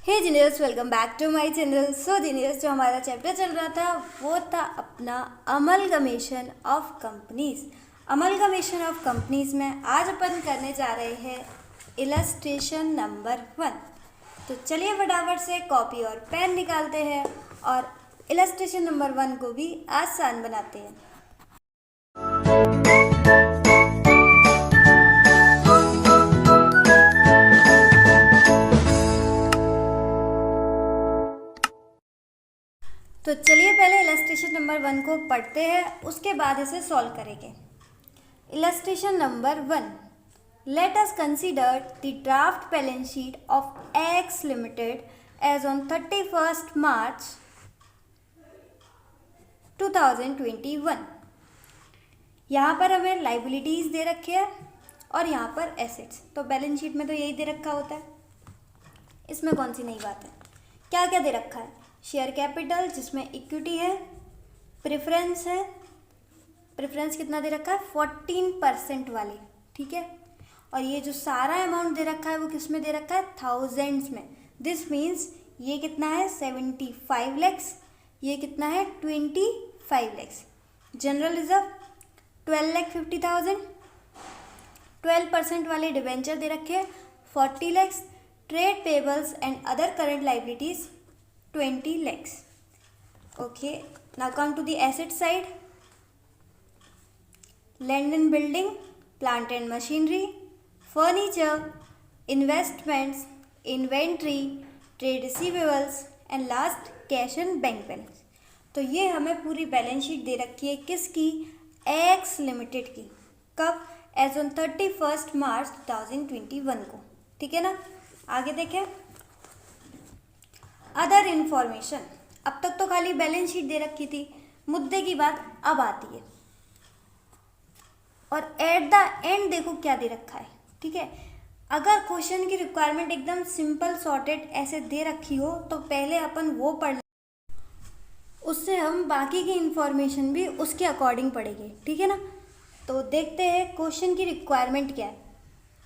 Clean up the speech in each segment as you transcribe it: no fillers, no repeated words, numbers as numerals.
Hey geniuses, welcome back to my channel. So geniuses, जो हमारा chapter चल रहा था वो था अपना amalgamation of companies. Amalgamation of companies में आज अपन करने जा रहे हैं इलस्ट्रेशन नंबर 1। तो चलिए फटाफट से कॉपी और पेन निकालते हैं और इलस्ट्रेशन नंबर 1 को भी आसान बनाते हैं। तो चलिए पहले इलस्ट्रेशन नंबर 1 को पढ़ते हैं, उसके बाद इसे सॉल्व करेंगे। Illustration number 1, let us consider the draft balance sheet of X limited as on 31 March 2021। यहाँ पर हमें लाइबिलिटीज दे रखे हैं और यहाँ पर एसेट्स। तो बैलेंस शीट में तो यही दे रखा होता है, इसमें कौन सी नई बात है। क्या क्या दे रखा है? शेयर कैपिटल जिसमें इक्विटी है, प्रेफरेंस है। प्रेफरेंस कितना दे रखा है? 14% वाली, ठीक है। और ये जो सारा अमाउंट दे रखा है वो किस में दे रखा है? थाउजेंड्स में। दिस मीन्स ये कितना है? 75 लैक्स। ये कितना है? 25 लैक्स। General reserve 12,50,000। 12% वाले डिवेंचर दे रखे हैं 40 lakhs. Trade payables and other current liabilities 20 lakhs. Okay, now come to the asset side. Land and building, plant and machinery, furniture, investments, inventory, trade receivables and last cash and bank balance. तो ये हमें पूरी balance sheet दे रखी है किसकी? X limited की। कब? As on 31 March 2021 को, ठीक है ना। आगे देखें अदर इन्फॉर्मेशन। अब तक तो खाली बैलेंस शीट दे रखी थी, मुद्दे की बात अब आती है। और एट द एंड देखो क्या दे रखा है, ठीक है। अगर क्वेश्चन की रिक्वायरमेंट एकदम सिंपल सॉर्टेड ऐसे दे रखी हो तो पहले अपन वो पढ़, उससे हम बाकी की इंफॉर्मेशन भी उसके अकॉर्डिंग पढ़ेंगे, ठीक है ना। तो देखते हैं क्वेश्चन की रिक्वायरमेंट क्या है।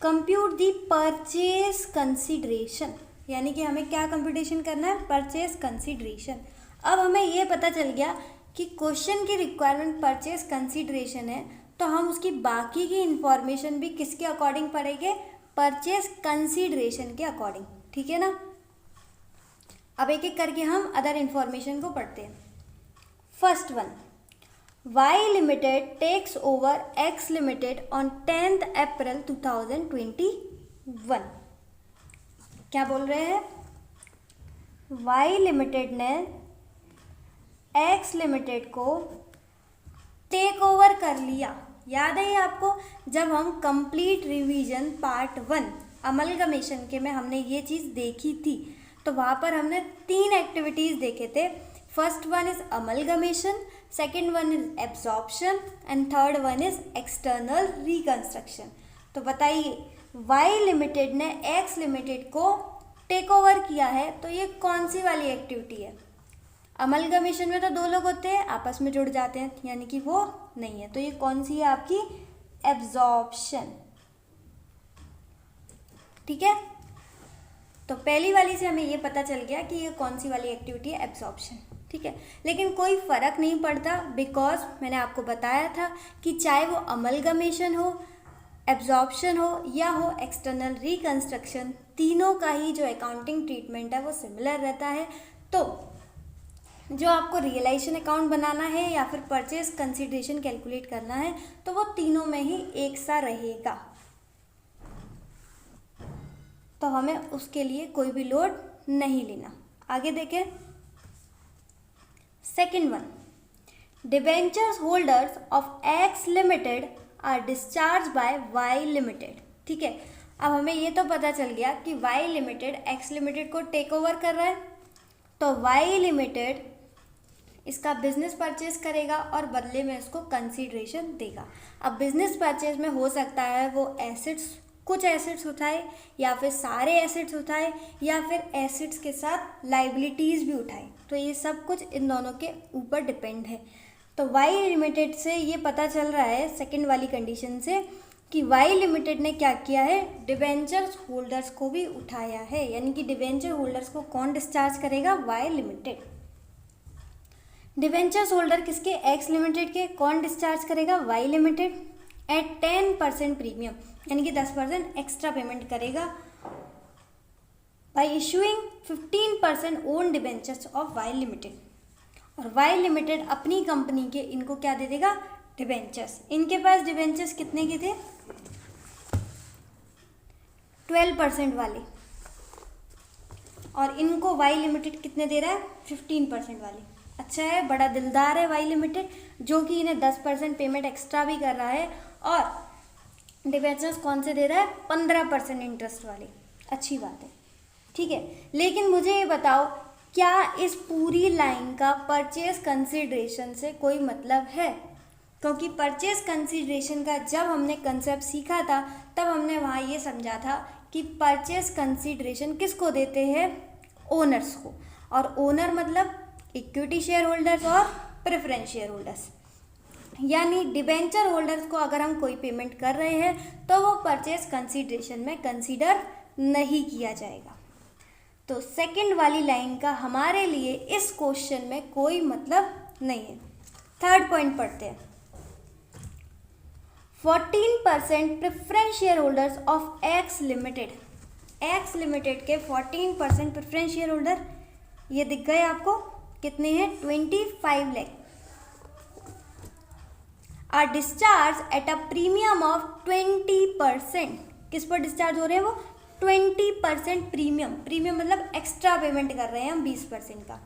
कंप्यूट द परचेज कंसिडरेशन, यानी कि हमें क्या कंप्यूटेशन करना है? Purchase consideration. अब हमें ये पता चल गया कि क्वेश्चन की रिक्वायरमेंट परचेज कंसिडरेशन है, तो हम उसकी बाकी की इंफॉर्मेशन भी किसके अकॉर्डिंग पढ़ेंगे? परचेज कंसिडरेशन के अकॉर्डिंग, ठीक है ना। अब एक एक करके हम अदर इंफॉर्मेशन को पढ़ते हैं। First one, Y limited takes over X limited on 10 April 2021। क्या बोल रहे हैं? वाई लिमिटेड ने एक्स लिमिटेड को टेक ओवर कर लिया। याद है ये आपको? जब हम कंप्लीट रिवीजन पार्ट 1 अमलगमेशन के में हमने ये चीज़ देखी थी, तो वहाँ पर हमने 3 एक्टिविटीज़ देखे थे। First one is amalgamation, second one is absorption and third one is external reconstruction. तो बताइए, वाई लिमिटेड ने एक्स लिमिटेड को टेक ओवर किया है, तो ये कौन सी वाली एक्टिविटी है? अमलगमेशन में तो 2 लोग होते हैं, आपस में जुड़ जाते हैं, यानी कि वो नहीं है। तो ये कौन सी है आपकी? एब्जॉर्प्शन, ठीक है। तो पहली वाली से हमें ये पता चल गया कि ये कौन सी वाली एक्टिविटी है? एब्जॉर्प्शन, ठीक है। लेकिन कोई फ़र्क नहीं पड़ता, बिकॉज मैंने आपको बताया था कि चाहे वो अमलगमेशन हो, एब्जॉर्प्शन हो या हो एक्सटर्नल रिकंस्ट्रक्शन, तीनों का ही जो अकाउंटिंग ट्रीटमेंट है वो सिमिलर रहता है। तो जो आपको रियलाइजेशन अकाउंट बनाना है या फिर परचेज कंसिडरेशन कैलकुलेट करना है, तो वो तीनों में ही एक सा रहेगा। तो हमें उसके लिए कोई भी लोड नहीं लेना। आगे देखें second one, debentures holders of X limited are discharge by Y limited, ठीक है। अब हमें ये तो पता चल गया कि वाई लिमिटेड एक्स लिमिटेड को टेक ओवर कर रहा है, तो वाई लिमिटेड इसका बिजनेस परचेज करेगा और बदले में इसको कंसीडरेशन देगा। अब बिजनेस परचेज में हो सकता है वो एसेट्स, कुछ एसेट्स उठाए या फिर सारे एसेट्स उठाए या फिर एसेट्स के साथ लाइबिलिटीज़ भी उठाए। तो ये सब कुछ इन दोनों के ऊपर डिपेंड है। तो वाई लिमिटेड से ये पता चल रहा है सेकंड वाली कंडीशन से कि वाई लिमिटेड ने क्या किया है, डिबेंचर्स होल्डर्स को भी उठाया है, यानी कि डिबेंचर होल्डर्स को कौन डिस्चार्ज करेगा, वाई लिमिटेड। डिबेंचर्स होल्डर किसके, एक्स लिमिटेड के, कौन डिस्चार्ज करेगा, वाई लिमिटेड, एट 10% प्रीमियम, यानी कि 10% एक्स्ट्रा पेमेंट करेगा by issuing 15% own debentures of Y limited. और वाई लिमिटेड अपनी कंपनी के इनको क्या दे देगा, डिबेंचर्स। इनके पास डिबेंचर्स कितने के थे, 12% वाले, और इनको वाई लिमिटेड कितने दे रहा है, 15% वाले। अच्छा है, बड़ा दिलदार है वाई लिमिटेड, जो कि इन्हें 10% पेमेंट एक्स्ट्रा भी कर रहा है, और डिबेंचर्स कौन से दे रहा है, 15% इंटरेस्ट वाले। अच्छी बात है, ठीक है। लेकिन मुझे ये बताओ, क्या इस पूरी लाइन का परचेज कंसिडरेशन से कोई मतलब है? क्योंकि परचेज कंसिडरेशन का जब हमने कंसेप्ट सीखा था, तब हमने वहाँ ये समझा था कि परचेज कंसिडरेशन किसको देते हैं, ओनर्स को। और ओनर मतलब इक्विटी शेयर होल्डर्स और प्रेफरेंस शेयर होल्डर्स, यानी डिबेंचर होल्डर्स को अगर हम कोई पेमेंट कर रहे हैं तो वो परचेज कंसिडरेशन में कंसीडर नहीं किया जाएगा। तो सेकंड वाली लाइन का हमारे लिए इस क्वेश्चन में कोई मतलब नहीं है। थर्ड पॉइंट पढ़ते हैं। 14% preference share holders of X limited, x limited के 14% प्रेफरेंस शेयर होल्डर, ये दिख गए आपको, कितने हैं, 25 lakh, are discharge at a premium of 20%। किस पर डिस्चार्ज हो रहे हैं वो, 20% प्रीमियम। प्रीमियम मतलब एक्स्ट्रा पेमेंट कर रहे हैं हम 20% का।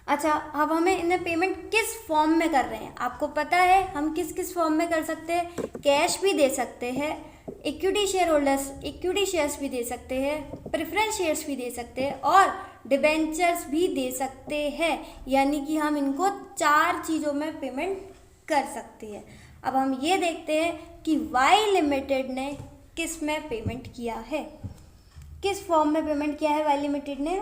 अच्छा, अब हमें इन्हें पेमेंट किस फॉर्म में कर रहे हैं, आपको पता है हम किस किस फॉर्म में कर सकते हैं, कैश भी दे सकते हैं, equity share holders equity shares भी दे सकते हैं, प्रेफरेंस शेयर्स भी दे सकते हैं, और डिबेंचर्स भी दे सकते हैं। यानी कि हम इनको 4 चीज़ों में पेमेंट कर सकते हैं। अब हम ये देखते हैं कि वाई लिमिटेड ने किस में पेमेंट किया है, किस फॉर्म में पेमेंट किया है वाई लिमिटेड ने,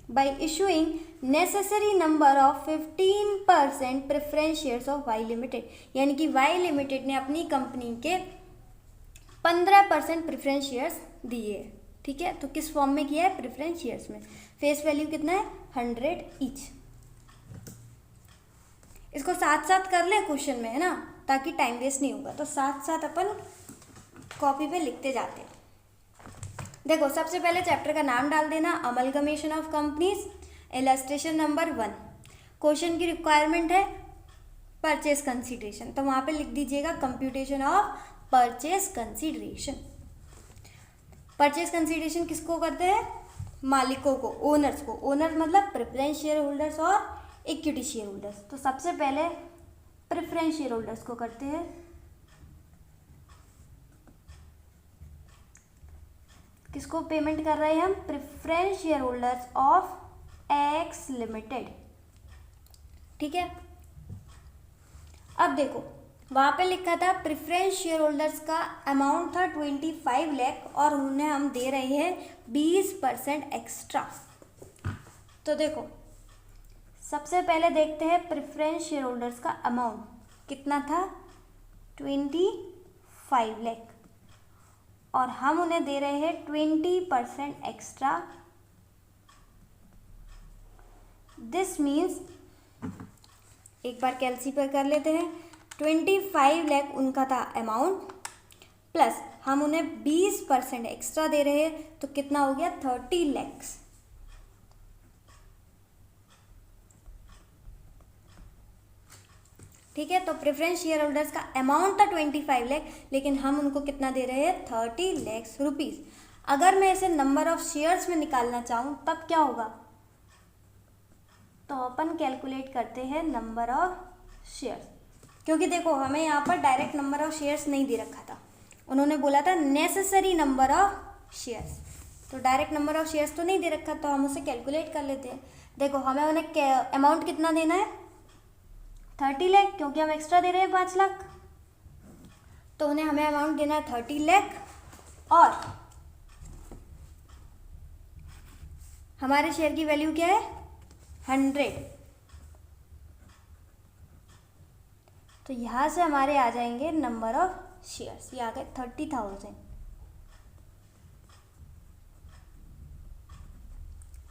by issuing necessary number of 15% preference shares of Y limited. यानी कि वाई लिमिटेड ने अपनी कंपनी के 15% प्रेफरेंस शेयर्स दिए, ठीक है। तो किस फॉर्म में किया है, प्रेफरेंस शेयर्स में। फेस वैल्यू कितना है, 100 ईच। इसको साथ साथ कर ले क्वेश्चन में, है ना, ताकि टाइम वेस्ट नहीं होगा। तो साथ साथ अपन कॉपी पे लिखते जाते हैं। देखो, सबसे पहले चैप्टर का नाम डाल देना, amalgamation of companies, illustration number 1। Question की रिक्वायरमेंट है परचेज कंसीडरेशन, तो वहाँ पे लिख दीजिएगा computation of purchase consideration. Purchase consideration किसको करते हैं, मालिकों को, ओनर्स को। ओनर्स मतलब प्रेफरेंस शेयर होल्डर्स और इक्विटी शेयर होल्डर्स। तो सबसे पहले प्रेफरेंस शेयर होल्डर्स को करते हैं। किसको पेमेंट कर रहे हैं हम, preference share holders of X limited, ठीक है। अब देखो, वहां पे लिखा था प्रेफरेंस शेयर होल्डर्स का अमाउंट था 25 लाख, और उन्हें हम दे रहे हैं 20% एक्स्ट्रा। तो देखो, सबसे पहले देखते हैं प्रेफरेंस शेयर होल्डर्स का अमाउंट कितना था, 25 लाख, और हम उन्हें दे रहे हैं 20% एक्स्ट्रा। दिस मीन्स, एक बार कैलसी पर कर लेते हैं, 25 लाख उनका था अमाउंट, प्लस हम उन्हें 20% एक्स्ट्रा दे रहे हैं, तो कितना हो गया, 30 लाख। ठीक है। तो प्रेफरेंस शेयर होल्डर्स का अमाउंट था 25 लाख, लेकिन हम उनको कितना दे रहे हैं, 30 लाख रुपीज़। अगर मैं इसे नंबर ऑफ शेयर्स में निकालना चाहूँ तब क्या होगा, तो अपन कैलकुलेट करते हैं नंबर ऑफ शेयर्स, क्योंकि देखो हमें यहाँ पर डायरेक्ट नंबर ऑफ शेयर्स नहीं दे रखा था, उन्होंने बोला था नेसेसरी नंबर ऑफ शेयर्स, तो डायरेक्ट नंबर ऑफ शेयर्स तो नहीं दे रखा, तो हम उसे कैलकुलेट कर लेते हैं। देखो, हमें उन्हें अमाउंट कितना देना है, 30 लाख, क्योंकि हम एक्स्ट्रा दे रहे हैं 5 लाख, तो उन्हें हमें अमाउंट देना है 30 लाख, और हमारे शेयर की वैल्यू क्या है, 100। तो यहाँ से हमारे आ जाएंगे नंबर ऑफ शेयर्स, ये आ गए 30,000।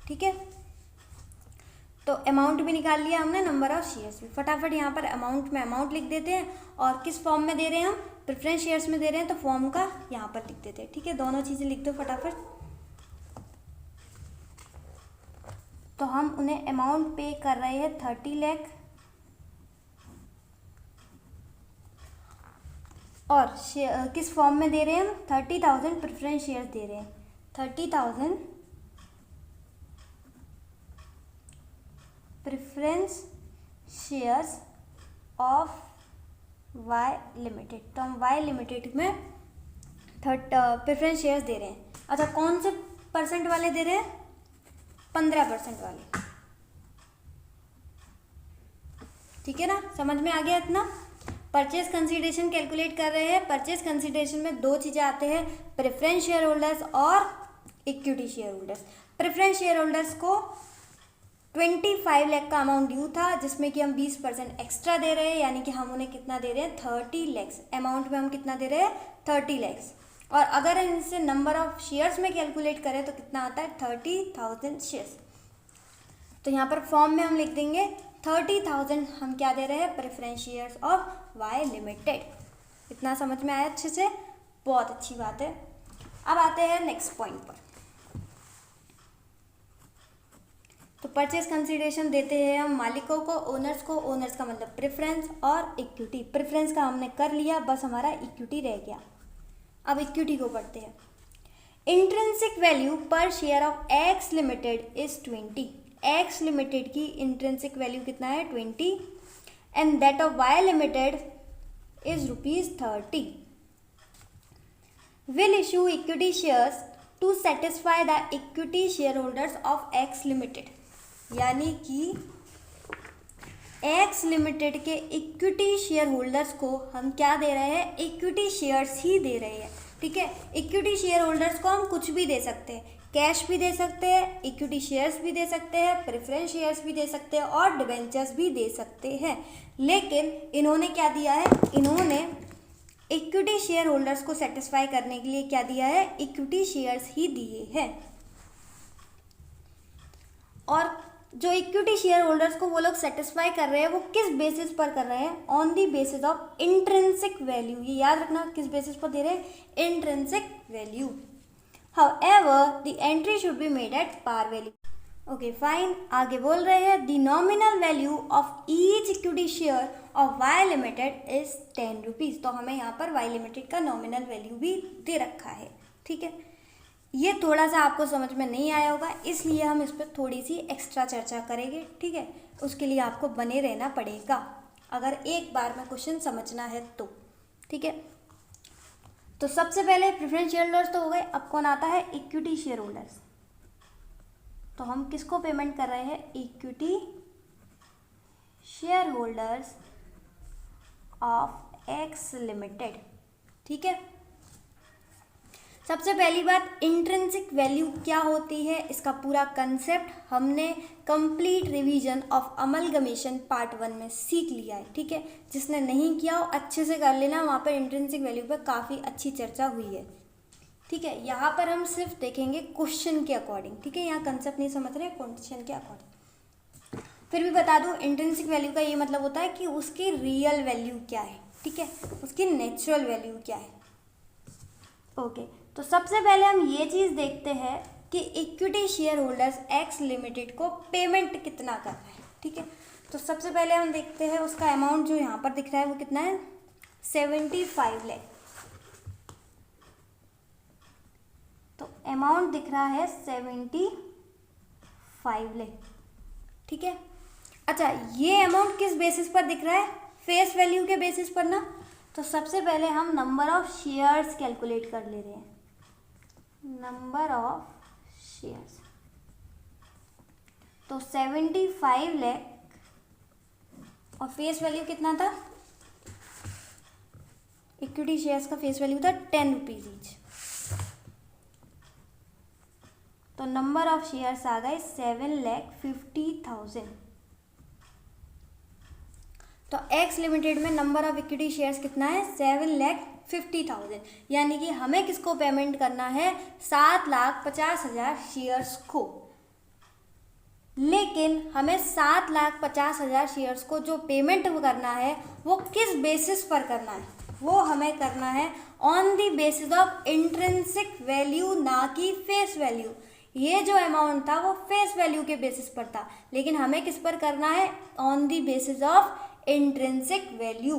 ठीक है, तो अमाउंट भी निकाल लिया हमने, नंबर ऑफ शेयर्स भी। फटाफट यहाँ पर अमाउंट में अमाउंट लिख देते हैं, और किस फॉर्म में दे रहे हैं हम, प्रेफरेंस शेयर्स में दे रहे हैं, तो फॉर्म का यहाँ पर लिख देते हैं। ठीक है, दोनों चीज़ें लिख दो फटाफट। तो हम उन्हें अमाउंट पे कर रहे हैं 30 लाख, और किस फॉर्म में दे रहे हैं हम, 30,000 प्रेफरेंस शेयर्स दे रहे हैं। 30,000 preference shares of Y limited. तो हम वाई लिमिटेड में प्रेफरेंस शेयर्स दे रहे हैं। अच्छा, कौन से परसेंट वाले दे रहे हैं, 15% वाले। ठीक है ना, समझ में आ गया इतना। परचेज कंसीडरेशन कैलकुलेट कर रहे हैं। परचेज कंसीडरेशन में दो चीज़ें आते हैं, प्रेफरेंस शेयर होल्डर्स और equity share holders. Preference share holders को 25 लाख का अमाउंट ड्यू था, जिसमें कि हम 20% एक्स्ट्रा दे रहे हैं, यानी कि हम उन्हें कितना दे रहे हैं, 30 लाख। अमाउंट में हम कितना दे रहे हैं, 30 लाख। और अगर इनसे नंबर ऑफ शेयर्स में कैलकुलेट करें तो कितना आता है, 30,000 शेयर्स। तो यहाँ पर फॉर्म में हम लिख देंगे 30,000 हम क्या दे रहे हैं, preference shares of Y limited. इतना समझ में आया अच्छे से, बहुत अच्छी बात है। अब आते हैं नेक्स्ट पॉइंट पर। तो परचेज कंसीडरेशन देते हैं हम मालिकों को, ओनर्स को। ओनर्स का मतलब प्रेफरेंस, और इक्विटी। प्रेफरेंस का हमने कर लिया, बस हमारा इक्विटी रह गया। अब इक्विटी को पढ़ते हैं। इंट्रिंसिक वैल्यू पर share of X limited is 20। X limited की इंट्रिंसिक वैल्यू कितना है, 20, and that of Y limited is ₹30। Will issue equity shares to satisfy the equity share holders of X limited. यानी कि X limited के equity share holders को हम क्या दे रहे हैं, इक्विटी शेयर्स ही दे रहे हैं। ठीक है, इक्विटी शेयर होल्डर्स को हम कुछ भी दे सकते हैं, कैश भी दे सकते हैं, इक्विटी शेयर्स भी दे सकते हैं, प्रेफरेंस शेयर्स भी दे सकते हैं, और डिबेंचर्स भी दे सकते हैं। लेकिन इन्होंने क्या दिया है, इन्होंने इक्विटी शेयर होल्डर्स को सेटिस्फाई करने के लिए क्या दिया है, इक्विटी शेयर्स ही दिए हैं। और जो इक्विटी शेयर होल्डर्स को वो लोग सेटिस्फाई कर रहे हैं, वो किस बेसिस पर कर रहे हैं, on the basis of intrinsic value. ये याद रखना, किस बेसिस पर दे रहे हैं, intrinsic value. However the entry should be made at par value. Okay fine, आगे बोल रहे हैं the nominal value of each equity share of Y limited is 10 rupees. तो हमें यहाँ पर वाई लिमिटेड का नॉमिनल वैल्यू भी दे रखा है। ठीक है, ये थोड़ा सा आपको समझ में नहीं आया होगा, इसलिए हम इस पर थोड़ी सी एक्स्ट्रा चर्चा करेंगे। ठीक है, उसके लिए आपको बने रहना पड़ेगा, अगर एक बार में क्वेश्चन समझना है तो। ठीक है, तो सबसे पहले प्रेफरेंस शेयर होल्डर्स तो हो गए। अब कौन आता है, इक्विटी शेयर होल्डर्स। तो हम किसको पेमेंट कर रहे हैं, equity share holders of X limited. ठीक है, सबसे पहली बात, इंट्रिंसिक वैल्यू क्या होती है, इसका पूरा कंसेप्ट हमने complete revision of amalgamation part 1 में सीख लिया है। ठीक है, जिसने नहीं किया वो अच्छे से कर लेना, वहाँ पर इंट्रिंसिक वैल्यू पर काफ़ी अच्छी चर्चा हुई है। ठीक है, यहाँ पर हम सिर्फ देखेंगे क्वेश्चन के अकॉर्डिंग। ठीक है, यहाँ कंसेप्ट नहीं समझ रहे, क्वेश्चन के अकॉर्डिंग। फिर भी बता दूँ, इंट्रिंसिक वैल्यू का ये मतलब होता है कि उसकी रियल वैल्यू क्या है। ठीक है, उसकी नेचुरल वैल्यू क्या है। ओके, तो सबसे पहले हम ये चीज़ देखते हैं कि equity share holders x limited को पेमेंट कितना कर रहा है। ठीक है, तो सबसे पहले हम देखते हैं उसका अमाउंट जो यहाँ पर दिख रहा है वो कितना है, 75 लाख। तो अमाउंट दिख रहा है 75 लाख। ठीक है, अच्छा ये अमाउंट किस बेसिस पर दिख रहा है, फेस वैल्यू के बेसिस पर ना। तो सबसे पहले हम नंबर ऑफ शेयर्स कैलकुलेट कर ले रहे हैं, नंबर ऑफ शेयर्स। तो 75 लाख और फेस वैल्यू कितना था, इक्विटी शेयर्स का फेस वैल्यू था 10 रुपीज ईच। तो नंबर ऑफ शेयर्स आ गए 7,50,000। तो एक्स लिमिटेड में नंबर ऑफ इक्विटी शेयर्स कितना है, 7,50,000 50,000, यानी कि हमें किसको पेमेंट करना है? 7,50,000 शेयर्स को। लेकिन हमें 7,50,000 शेयर्स को जो पेमेंट करना है वो किस बेसिस पर करना है? वो हमें करना है on the basis of intrinsic value, ना कि फेस वैल्यू। ये जो अमाउंट था वो फेस वैल्यू के बेसिस पर था, लेकिन हमें किस पर करना है? On the basis of intrinsic value.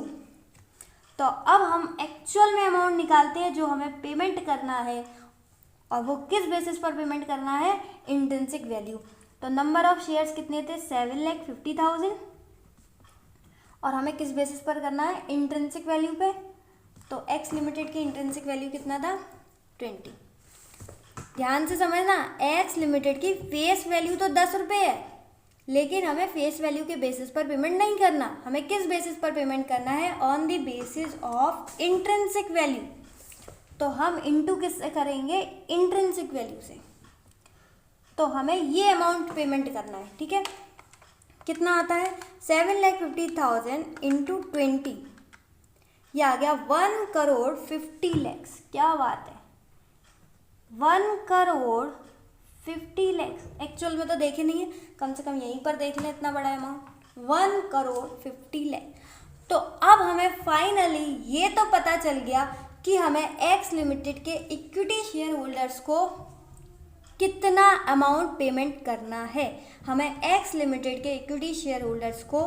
तो अब हम एक्चुअल में अमाउंट निकालते हैं जो हमें पेमेंट करना है, और वो किस बेसिस पर पेमेंट करना है? Intrinsic value. तो नंबर ऑफ शेयर्स कितने थे? 7,50,000, और हमें किस बेसिस पर करना है? इंट्रिंसिक वैल्यू पे। तो एक्स लिमिटेड की इंट्रिंसिक वैल्यू कितना था? 20। ध्यान से समझना, एक्स लिमिटेड की फेस वैल्यू तो 10 रुपये है, लेकिन हमें फेस वैल्यू के बेसिस पर पेमेंट नहीं करना। हमें किस बेसिस पर पेमेंट करना है? On the basis of intrinsic value. तो हम इंटू किससे करेंगे? इंट्रिंसिक वैल्यू से। तो हमें ये अमाउंट पेमेंट करना है, ठीक है। कितना आता है? 7,50,000 इंटू 20, ये आ गया 1,50,00,000। क्या बात है, 1,50,00,000। एक्चुअल में तो देखे नहीं है, कम से कम यहीं पर देख लें, इतना बड़ा अमाउंट 1,50,00,000। तो अब हमें फाइनली ये तो पता चल गया कि हमें एक्स लिमिटेड के इक्विटी शेयर होल्डर्स को कितना अमाउंट पेमेंट करना है। हमें एक्स लिमिटेड के इक्विटी शेयर होल्डर्स को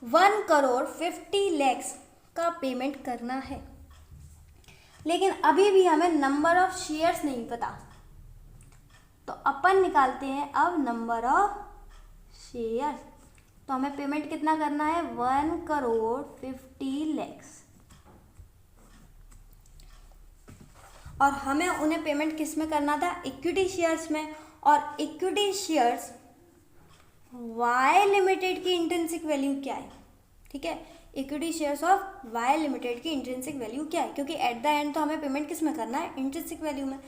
1,50,00,000 का पेमेंट करना है, लेकिन अभी भी हमें नंबर ऑफ शेयर्स नहीं पता। तो अपन निकालते हैं अब नंबर ऑफ शेयर्स। तो हमें पेमेंट कितना करना है? 1,50,00,000, और हमें उन्हें पेमेंट किस में करना था? इक्विटी शेयर्स में। और इक्विटी शेयर्स वाई लिमिटेड की इंट्रिंसिक वैल्यू क्या है? ठीक है, equity shares of Y limited की इंट्रिंसिक वैल्यू क्या है? क्योंकि एट द एंड तो हमें पेमेंट किस में करना है? इंट्रिंसिक वैल्यू में।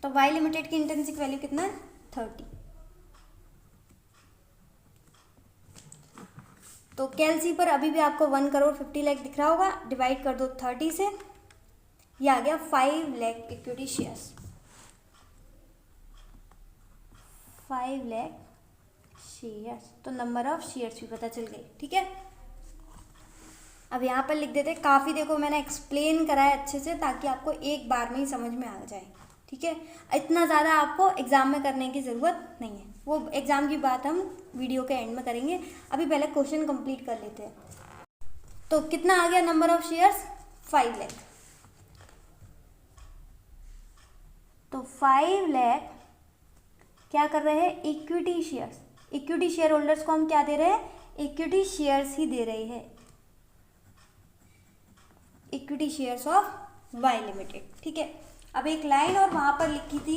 तो वाई लिमिटेड की इंट्रिंसिक वैल्यू कितना है? 30। तो कैलसी पर अभी भी आपको 1,50,00,000 दिख रहा होगा, डिवाइड कर दो 30 से, ये आ गया 5 lakh equity shares. 5 lakh shares. तो नंबर ऑफ शेयर्स भी पता चल गई, ठीक है। अब यहाँ पर लिख देते, काफ़ी देखो मैंने एक्सप्लेन करा है अच्छे से, ताकि आपको एक बार में ही समझ में आ जाए, ठीक है। इतना ज़्यादा आपको एग्ज़ाम में करने की ज़रूरत नहीं है, वो एग्ज़ाम की बात हम वीडियो के एंड में करेंगे। अभी पहले क्वेश्चन कंप्लीट कर लेते हैं। तो कितना आ गया नंबर ऑफ शेयर्स? 5 लाख। तो 5 लाख क्या कर रहे हैं? Equity shares. Equity share holders को हम क्या दे रहे हैं? इक्विटी शेयर्स ही दे रहे हैं, equity shares of Y limited, ठीक है। अब एक लाइन और वहां पर लिखी थी,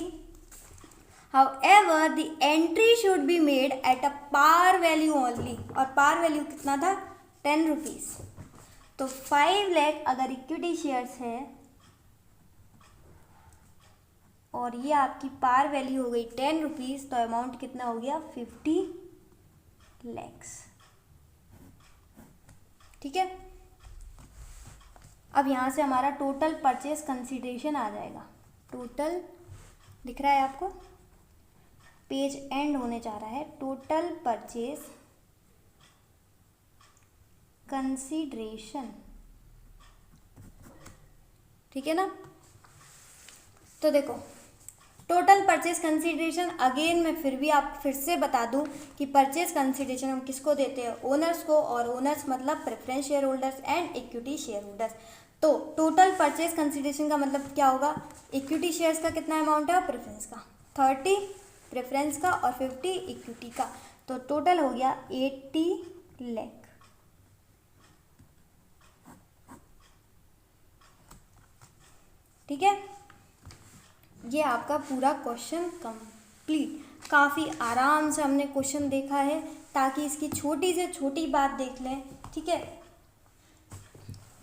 however the entry should be made at a par value only, और पार वैल्यू कितना था? 10 रुपीज़। तो 5 लाख अगर इक्विटी शेयर्स है और ये आपकी पार वैल्यू हो गई 10 रुपीज़, तो अमाउंट कितना हो गया? 50 लाख, ठीक है। अब यहाँ से हमारा टोटल परचेज कंसीडरेशन आ जाएगा। टोटल दिख रहा है आपको, पेज एंड होने जा रहा है। टोटल परचेज कंसीडरेशन, ठीक है ना। तो देखो टोटल परचेज कंसीडरेशन, अगेन मैं फिर से बता दूं कि परचेज कंसीडरेशन हम किसको देते हैं? ओनर्स को, और ओनर्स मतलब preference share holders and equity share holders. तो टोटल परचेज कंसीडरेशन का मतलब क्या होगा? इक्विटी शेयर्स का कितना अमाउंट है और प्रेफरेंस का? 30 प्रेफरेंस का और 50 इक्विटी का। तो टोटल हो गया 80 लाख, ठीक है। ये आपका पूरा क्वेश्चन कंप्लीट। काफ़ी आराम से हमने क्वेश्चन देखा है, ताकि इसकी छोटी से छोटी बात देख लें, ठीक है।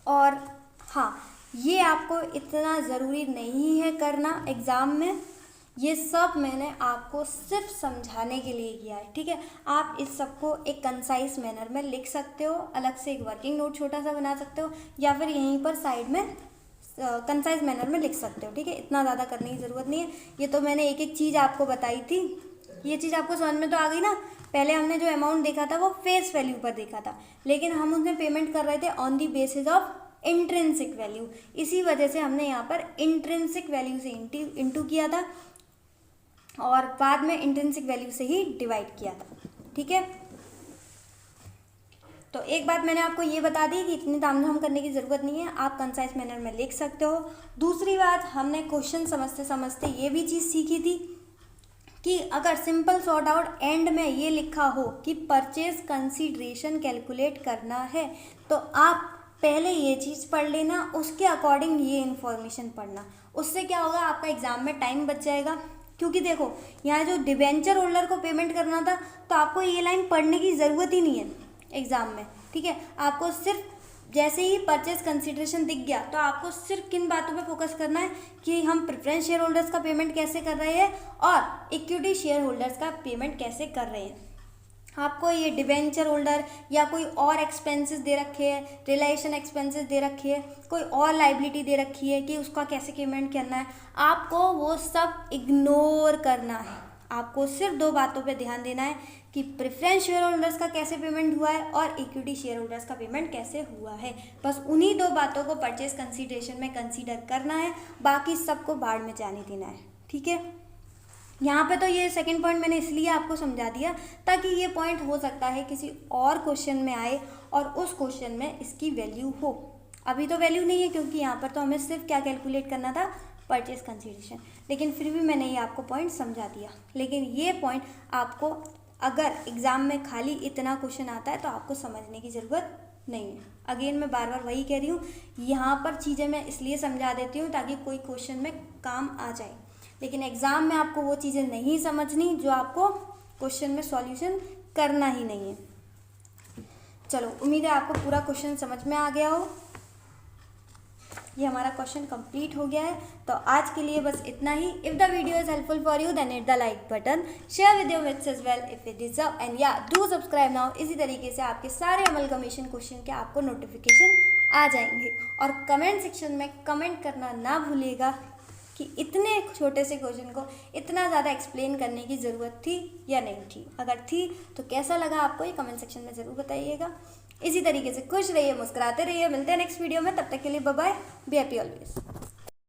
और हाँ, ये आपको इतना ज़रूरी नहीं है करना एग्ज़ाम में, ये सब मैंने आपको सिर्फ समझाने के लिए किया है, ठीक है। आप इस सबको एक कंसाइज मैनर में लिख सकते हो, अलग से एक वर्किंग नोट छोटा सा बना सकते हो, या फिर यहीं पर साइड में कंसाइज मैनर में लिख सकते हो, ठीक है। इतना ज़्यादा करने की ज़रूरत नहीं है। ये तो मैंने एक एक चीज़ आपको बताई थी, ये चीज़ आपको समझ में तो आ गई ना। पहले हमने जो अमाउंट देखा था वो फेस वैल्यू पर देखा था, लेकिन हम उसमें पेमेंट कर रहे थे on the basis of intrinsic value. इसी वजह से हमने यहाँ पर इंट्रिंसिक वैल्यू से इंटू किया था और बाद में इंट्रिंसिक वैल्यू से ही डिवाइड किया था, ठीक है। तो एक बात मैंने आपको ये बता दी कि इतनी तामझाम करने की ज़रूरत नहीं है, आप कंसाइज मैनर में लिख सकते हो। दूसरी बात, हमने क्वेश्चन समझते समझते ये भी चीज़ सीखी थी कि अगर सिंपल सॉर्ट आउट एंड में ये लिखा हो कि परचेज कंसीडरेशन कैलकुलेट करना है, तो आप पहले ये चीज़ पढ़ लेना, उसके अकॉर्डिंग ये इन्फॉर्मेशन पढ़ना। उससे क्या होगा, आपका एग्ज़ाम में टाइम बच जाएगा। क्योंकि देखो, यहाँ जो डिबेंचर होल्डर को पेमेंट करना था, तो आपको ये लाइन पढ़ने की ज़रूरत ही नहीं है एग्ज़ाम में, ठीक है। आपको सिर्फ जैसे ही परचेज कंसीडरेशन दिख गया, तो आपको सिर्फ किन बातों पे फोकस करना है कि हम प्रेफरेंस शेयर होल्डर्स का पेमेंट कैसे कर रहे हैं और इक्विटी शेयर होल्डर्स का पेमेंट कैसे कर रहे हैं। आपको ये डिबेंचर होल्डर या कोई और एक्सपेंसेस दे रखे हैं, रिलेशन एक्सपेंसेस दे रखे हैं, कोई और लाइबिलिटी दे रखी है कि उसका कैसे पेमेंट करना है, आपको वो सब इग्नोर करना है। आपको सिर्फ दो बातों पे ध्यान देना है कि प्रेफरेंस शेयर होल्डर्स का कैसे पेमेंट हुआ है और इक्विटी शेयर होल्डर्स का पेमेंट कैसे हुआ है। बस उन्हीं दो बातों को परचेज कंसीडरेशन में कंसीडर करना है, बाकी सबको बाढ़ में जाने देना है, ठीक है। यहाँ पे तो ये सेकंड पॉइंट मैंने इसलिए आपको समझा दिया ताकि ये पॉइंट हो सकता है किसी और क्वेश्चन में आए और उस क्वेश्चन में इसकी वैल्यू हो। अभी तो वैल्यू नहीं है क्योंकि यहाँ पर तो हमें सिर्फ क्या कैलकुलेट करना था, परचेज कंसीडरेशन, लेकिन फिर भी मैंने ये आपको पॉइंट समझा दिया। लेकिन ये पॉइंट आपको अगर एग्ज़ाम में खाली इतना क्वेश्चन आता है तो आपको समझने की ज़रूरत नहीं है। अगेन मैं बार बार वही कह रही हूँ, यहाँ पर चीज़ें मैं इसलिए समझा देती हूँ ताकि कोई क्वेश्चन में काम आ जाए, लेकिन एग्ज़ाम में आपको वो चीज़ें नहीं समझनी जो आपको क्वेश्चन में सॉल्यूशन करना ही नहीं है। चलो, उम्मीद है आपको पूरा क्वेश्चन समझ में आ गया हो। ये हमारा क्वेश्चन कंप्लीट हो गया है। तो आज के लिए बस इतना ही। If the video is helpful for you then hit the like button, share with your friends as well if it deserve, and yeah do subscribe now. इसी तरीके से आपके सारे अमलगमेशन क्वेश्चन के आपको नोटिफिकेशन आ जाएंगे। और कमेंट सेक्शन में कमेंट करना ना भूलिएगा कि इतने छोटे से क्वेश्चन को इतना ज़्यादा एक्सप्लेन करने की ज़रूरत थी या नहीं थी। अगर थी तो कैसा लगा आपको, ये कमेंट सेक्शन में ज़रूर बताइएगा। इसी तरीके से खुश रहिए, मुस्कुराते रहिए। मिलते हैं नेक्स्ट वीडियो में, तब तक के लिए bye bye, be happy always.